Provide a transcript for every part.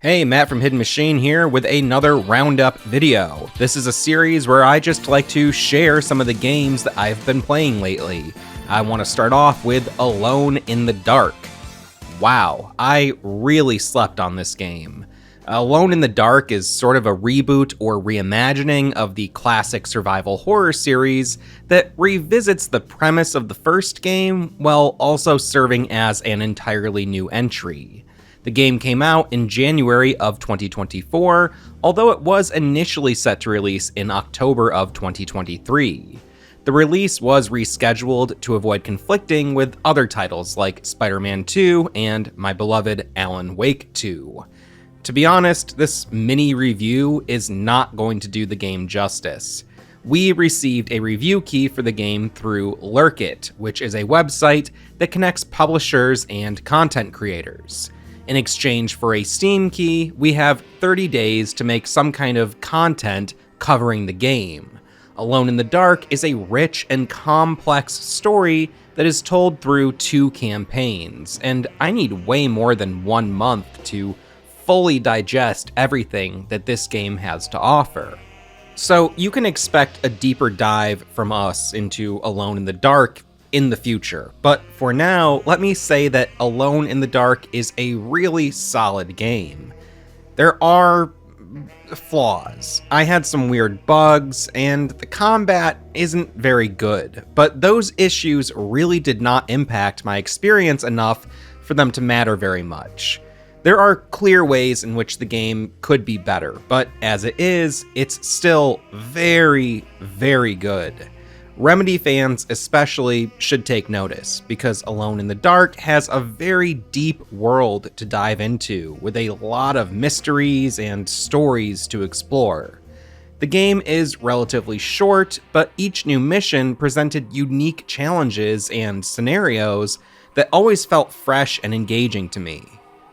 Hey, Matt from Hidden Machine here with another Roundup video. This is a series where I just like to share some of the games that I've been playing lately. I want to start off with Alone in the Dark. Wow, I really slept on this game. Alone in the Dark is sort of a reboot or reimagining of the classic survival horror series that revisits the premise of the first game while also serving as an entirely new entry. The game came out in January of 2024, although it was initially set to release in October of 2023. The release was rescheduled to avoid conflicting with other titles like Spider-Man 2 and my beloved Alan Wake 2. To be honest, this mini review is not going to do the game justice. We received a review key for the game through Lurkit, which is a website that connects publishers and content creators. In exchange for a Steam key, we have 30 days to make some kind of content covering the game. Alone in the Dark is a rich and complex story that is told through 2 campaigns, and I need way more than 1 month to fully digest everything that this game has to offer. So you can expect a deeper dive from us into Alone in the Dark in the future, but for now, let me say that Alone in the Dark is a really solid game. There are flaws. I had some weird bugs, and the combat isn't very good, but those issues really did not impact my experience enough for them to matter very much. There are clear ways in which the game could be better, but as it is, it's still very, very good. Remedy fans especially should take notice, because Alone in the Dark has a very deep world to dive into, with a lot of mysteries and stories to explore. The game is relatively short, but each new mission presented unique challenges and scenarios that always felt fresh and engaging to me.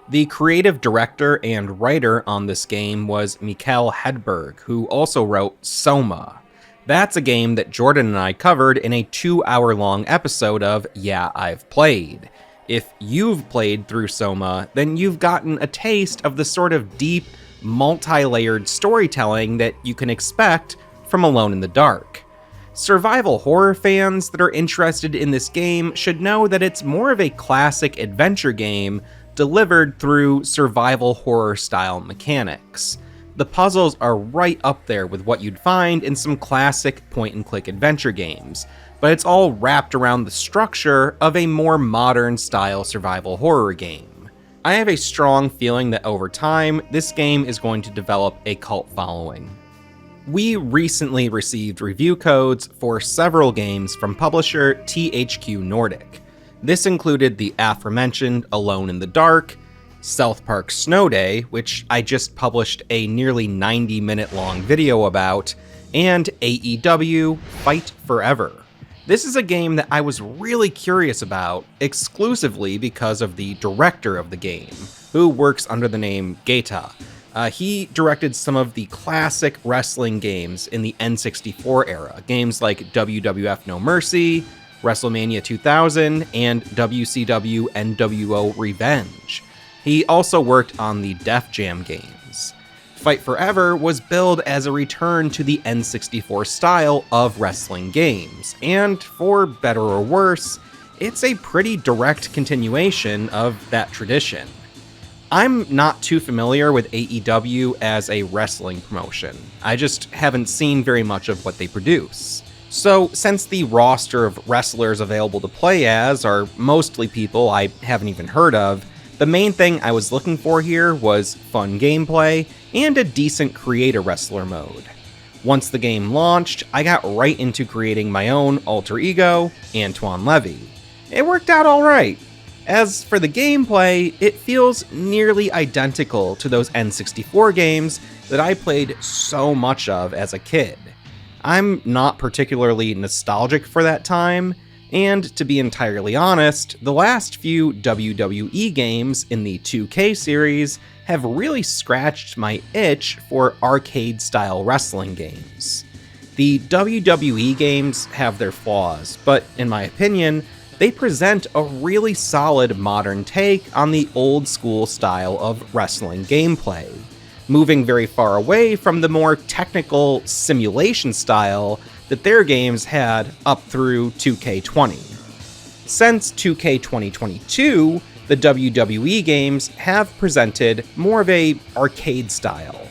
The creative director and writer on this game was Mikael Hedberg, who also wrote Soma. That's a game that Jordan and I covered in a 2-hour-long episode of Yeah, I've Played. If you've played through Soma, then you've gotten a taste of the sort of deep, multi-layered storytelling that you can expect from Alone in the Dark. Survival horror fans that are interested in this game should know that it's more of a classic adventure game delivered through survival horror-style mechanics. The puzzles are right up there with what you'd find in some classic point-and-click adventure games, but it's all wrapped around the structure of a more modern-style survival horror game. I have a strong feeling that over time, this game is going to develop a cult following. We recently received review codes for several games from publisher THQ Nordic. This included the aforementioned Alone in the Dark, South Park Snow Day, which I just published a nearly 90-minute long video about, and AEW Fight Forever. This is a game that I was really curious about, exclusively because of the director of the game, who works under the name Geita. He directed some of the classic wrestling games in the N64 era, games like WWF No Mercy, WrestleMania 2000, and WCW NWO Revenge. He also worked on the Def Jam games. Fight Forever was billed as a return to the N64 style of wrestling games, and for better or worse, it's a pretty direct continuation of that tradition. I'm not too familiar with AEW as a wrestling promotion. I just haven't seen very much of what they produce. So, since the roster of wrestlers available to play as are mostly people I haven't even heard of, the main thing I was looking for here was fun gameplay and a decent create-a-wrestler mode. Once the game launched, I got right into creating my own alter ego, Antoine Levy. It worked out alright. As for the gameplay, it feels nearly identical to those N64 games that I played so much of as a kid. I'm not particularly nostalgic for that time, and to be entirely honest, the last few WWE games in the 2K series have really scratched my itch for arcade-style wrestling games. The WWE games have their flaws, but in my opinion, they present a really solid modern take on the old school style of wrestling gameplay, moving very far away from the more technical simulation style that their games had up through 2K20. Since 2K 2022, the WWE games have presented more of a arcade style.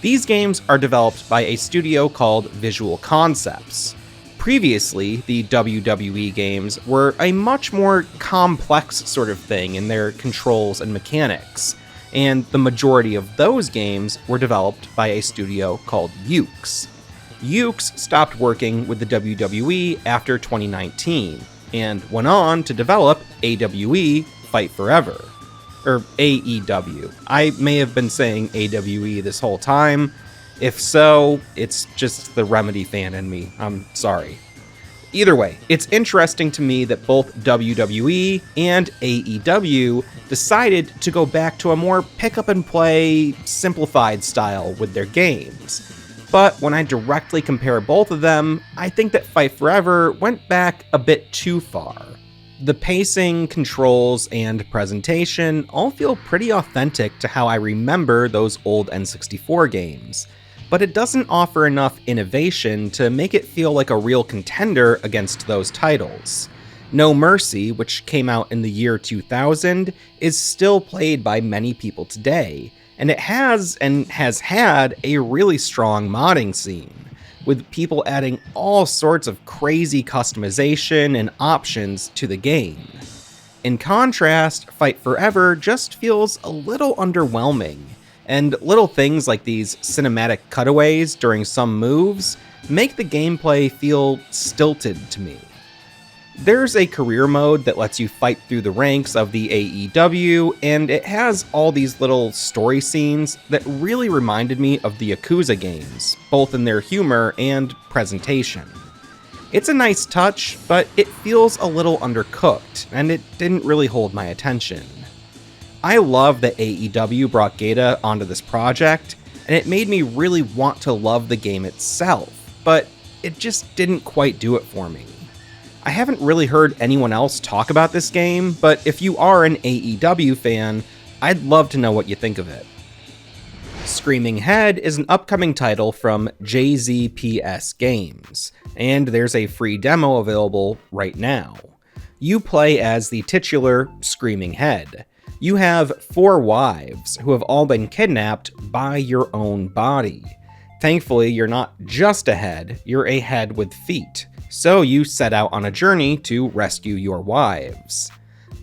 These games are developed by a studio called Visual Concepts. Previously, the WWE games were a much more complex sort of thing in their controls and mechanics, and the majority of those games were developed by a studio called Yuke's. Yuke's stopped working with the WWE after 2019, and went on to develop AWE Fight Forever. Or AEW. I may have been saying AWE this whole time. If so, it's just the Remedy fan in me. I'm sorry. Either way, it's interesting to me that both WWE and AEW decided to go back to a more pick-up-and-play, simplified style with their games. But when I directly compare both of them, I think that Fight Forever went back a bit too far. The pacing, controls, and presentation all feel pretty authentic to how I remember those old N64 games, but it doesn't offer enough innovation to make it feel like a real contender against those titles. No Mercy, which came out in the year 2000, is still played by many people today, and it has had a really strong modding scene, with people adding all sorts of crazy customization and options to the game. In contrast, Fight Forever just feels a little underwhelming, and little things like these cinematic cutaways during some moves make the gameplay feel stilted to me. There's a career mode that lets you fight through the ranks of the AEW, and it has all these little story scenes that really reminded me of the Yakuza games, both in their humor and presentation. It's a nice touch, but it feels a little undercooked, and it didn't really hold my attention. I love that AEW brought Gata onto this project, and it made me really want to love the game itself, but it just didn't quite do it for me. I haven't really heard anyone else talk about this game, but if you are an AEW fan, I'd love to know what you think of it. Screaming Head is an upcoming title from JZPS Games, and there's a free demo available right now. You play as the titular Screaming Head. You have 4 wives who have all been kidnapped by your own body. Thankfully, you're not just a head, you're a head with feet. So you set out on a journey to rescue your wives.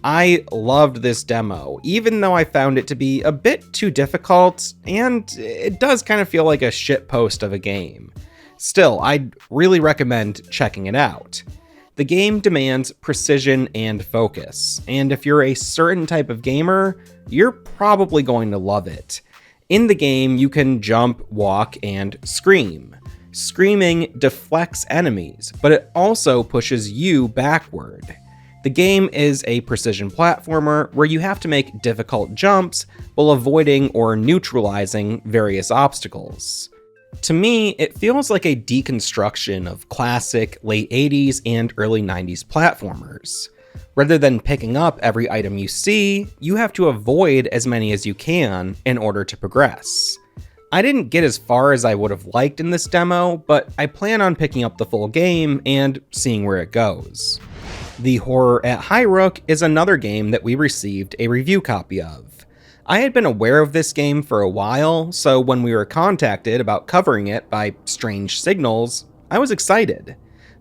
I loved this demo, even though I found it to be a bit too difficult, and it does kind of feel like a shitpost of a game. Still, I'd really recommend checking it out. The game demands precision and focus, and if you're a certain type of gamer, you're probably going to love it. In the game, you can jump, walk, and scream. Screaming deflects enemies, but it also pushes you backward. The game is a precision platformer where you have to make difficult jumps while avoiding or neutralizing various obstacles. To me, it feels like a deconstruction of classic late 80s and early 90s platformers. Rather than picking up every item you see, you have to avoid as many as you can in order to progress. I didn't get as far as I would have liked in this demo, but I plan on picking up the full game and seeing where it goes. The Horror at Highrook is another game that we received a review copy of. I had been aware of this game for a while, so when we were contacted about covering it by Strange Signals, I was excited.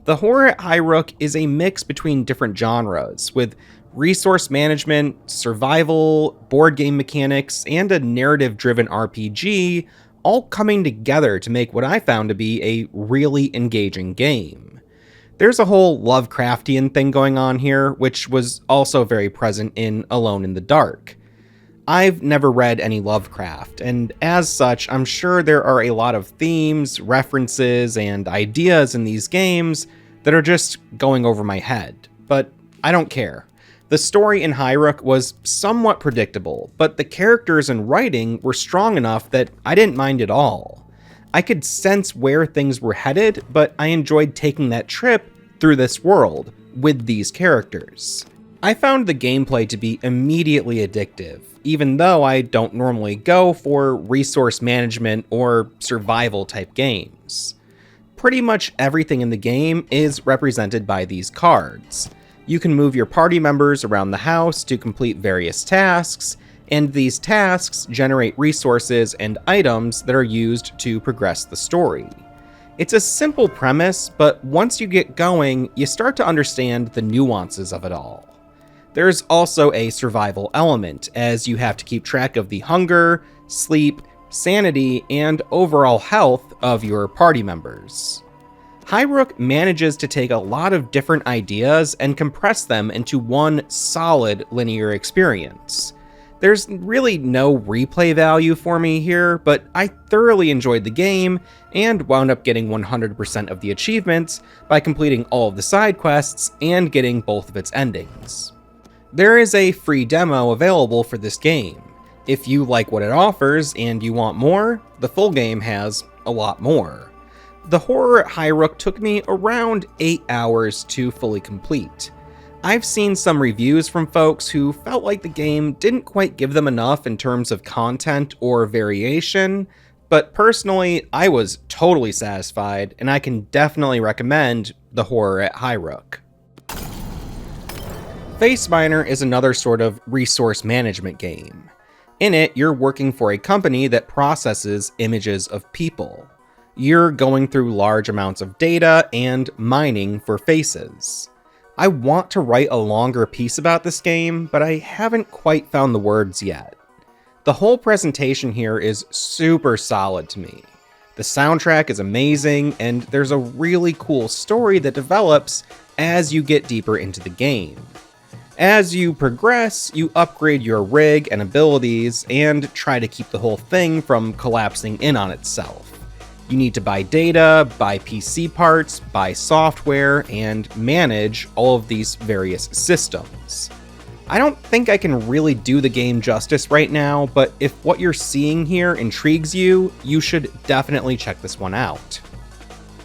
The Horror at Highrook is a mix between different genres, with resource management, survival, board game mechanics, and a narrative-driven RPG all coming together to make what I found to be a really engaging game. There's a whole Lovecraftian thing going on here, which was also very present in Alone in the Dark. I've never read any Lovecraft, and as such, I'm sure there are a lot of themes, references, and ideas in these games that are just going over my head, but I don't care. The story in Highrook was somewhat predictable, but the characters and writing were strong enough that I didn't mind at all. I could sense where things were headed, but I enjoyed taking that trip through this world, with these characters. I found the gameplay to be immediately addictive, even though I don't normally go for resource management or survival type games. Pretty much everything in the game is represented by these cards. You can move your party members around the house to complete various tasks, and these tasks generate resources and items that are used to progress the story. It's a simple premise, but once you get going, you start to understand the nuances of it all. There's also a survival element, as you have to keep track of the hunger, sleep, sanity, and overall health of your party members. Highrook manages to take a lot of different ideas and compress them into one solid linear experience. There's really no replay value for me here, but I thoroughly enjoyed the game and wound up getting 100% of the achievements by completing all of the side quests and getting both of its endings. There is a free demo available for this game. If you like what it offers and you want more, the full game has a lot more. The horror at Highrook took me around 8 hours to fully complete. I've seen some reviews from folks who felt like the game didn't quite give them enough in terms of content or variation, but personally, I was totally satisfied, and I can definitely recommend the horror at Highrook. Faceminer is another sort of resource management game. In it, you're working for a company that processes images of people. You're going through large amounts of data and mining for faces. I want to write a longer piece about this game, but I haven't quite found the words yet. The whole presentation here is super solid to me. The soundtrack is amazing, and there's a really cool story that develops as you get deeper into the game. As you progress, you upgrade your rig and abilities and try to keep the whole thing from collapsing in on itself. You need to buy data, buy PC parts, buy software, and manage all of these various systems. I don't think I can really do the game justice right now, but if what you're seeing here intrigues you, you should definitely check this one out.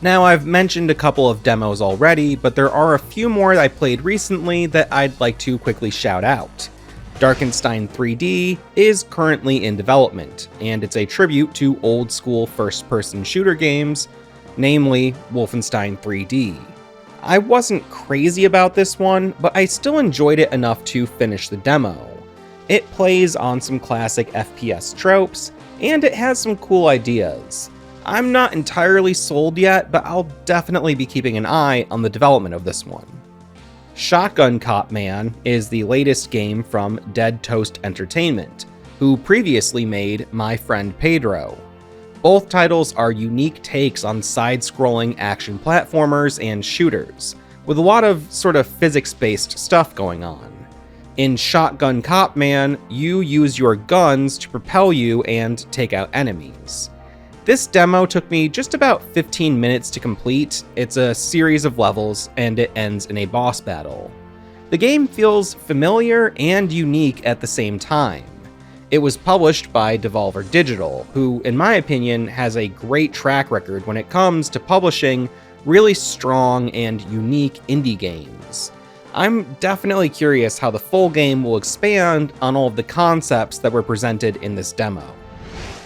Now, I've mentioned a couple of demos already, but there are a few more that I played recently that I'd like to quickly shout out. Darkenstein 3D is currently in development, and it's a tribute to old-school first-person shooter games, namely Wolfenstein 3D. I wasn't crazy about this one, but I still enjoyed it enough to finish the demo. It plays on some classic FPS tropes, and it has some cool ideas. I'm not entirely sold yet, but I'll definitely be keeping an eye on the development of this one. Shotgun Cop Man is the latest game from Dead Toast Entertainment, who previously made My Friend Pedro. Both titles are unique takes on side-scrolling action platformers and shooters, with a lot of sort of physics-based stuff going on. In Shotgun Cop Man, you use your guns to propel you and take out enemies. This demo took me just about 15 minutes to complete. It's a series of levels, and it ends in a boss battle. The game feels familiar and unique at the same time. It was published by Devolver Digital, who, in my opinion, has a great track record when it comes to publishing really strong and unique indie games. I'm definitely curious how the full game will expand on all of the concepts that were presented in this demo.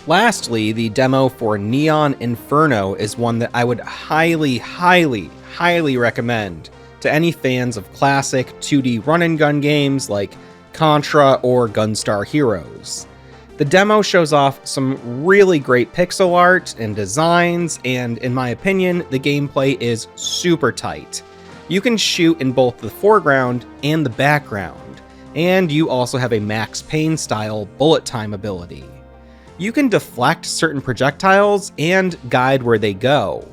Lastly, the demo for Neon Inferno is one that I would highly recommend to any fans of classic 2D run-and-gun games like Contra or Gunstar Heroes. The demo shows off some really great pixel art and designs, and in my opinion, the gameplay is super tight. You can shoot in both the foreground and the background, and you also have a Max Payne style bullet time ability. You can deflect certain projectiles and guide where they go.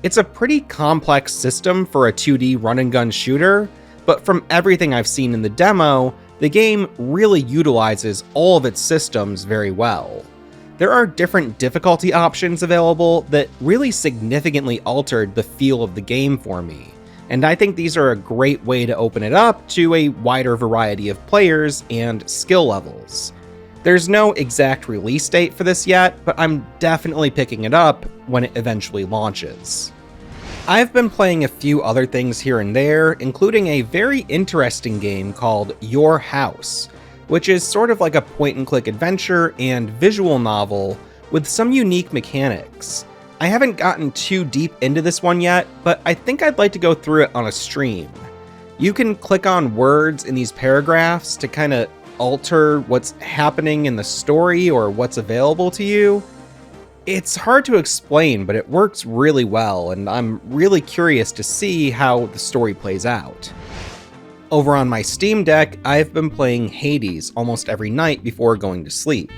It's a pretty complex system for a 2D run-and-gun shooter, but from everything I've seen in the demo, the game really utilizes all of its systems very well. There are different difficulty options available that really significantly altered the feel of the game for me, and I think these are a great way to open it up to a wider variety of players and skill levels. There's no exact release date for this yet, but I'm definitely picking it up when it eventually launches. I've been playing a few other things here and there, including a very interesting game called Your House, which is sort of like a point-and-click adventure and visual novel with some unique mechanics. I haven't gotten too deep into this one yet, but I think I'd like to go through it on a stream. You can click on words in these paragraphs to kind of alter what's happening in the story or what's available to you. It's hard to explain, but it works really well, and I'm really curious to see how the story plays out. Over on my Steam Deck, I've been playing Hades almost every night before going to sleep.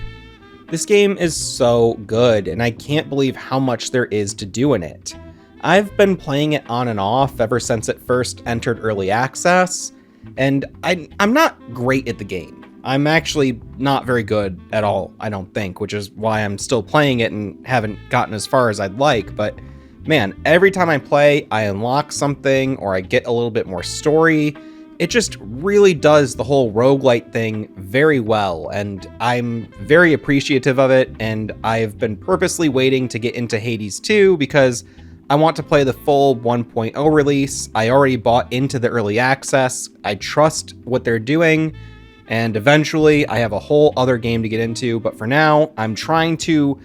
This game is so good, and I can't believe how much there is to do in it. I've been playing it on and off ever since it first entered early access, and I'm not great at the game. I'm actually not very good at all, I don't think, which is why I'm still playing it and haven't gotten as far as I'd like, but man, every time I play, I unlock something or I get a little bit more story. It just really does the whole roguelite thing very well, and I'm very appreciative of it, and I've been purposely waiting to get into Hades 2 because I want to play the full 1.0 release. I already bought into the early access. I trust what they're doing, and eventually I have a whole other game to get into, but for now, I'm trying to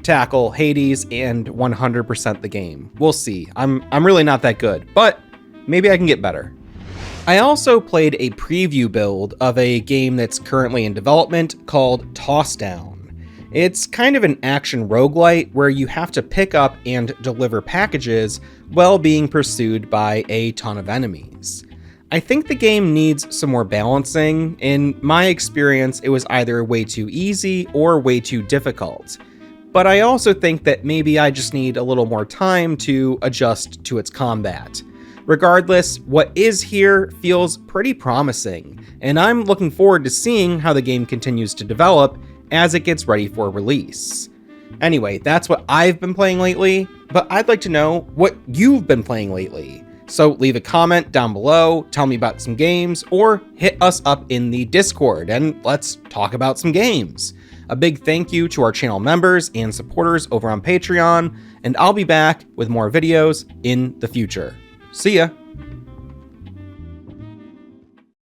tackle Hades and 100% the game. We'll see. I'm really not that good, but maybe I can get better. I also played a preview build of a game that's currently in development called Tossdown. It's kind of an action roguelite where you have to pick up and deliver packages while being pursued by a ton of enemies. I think the game needs some more balancing. In my experience, it was either way too easy or way too difficult. But I also think that maybe I just need a little more time to adjust to its combat. Regardless, what is here feels pretty promising, and I'm looking forward to seeing how the game continues to develop as it gets ready for release. Anyway, that's what I've been playing lately, but I'd like to know what you've been playing lately. So leave a comment down below, tell me about some games, or hit us up in the Discord and let's talk about some games. A big thank you to our channel members and supporters over on Patreon, and I'll be back with more videos in the future. See ya!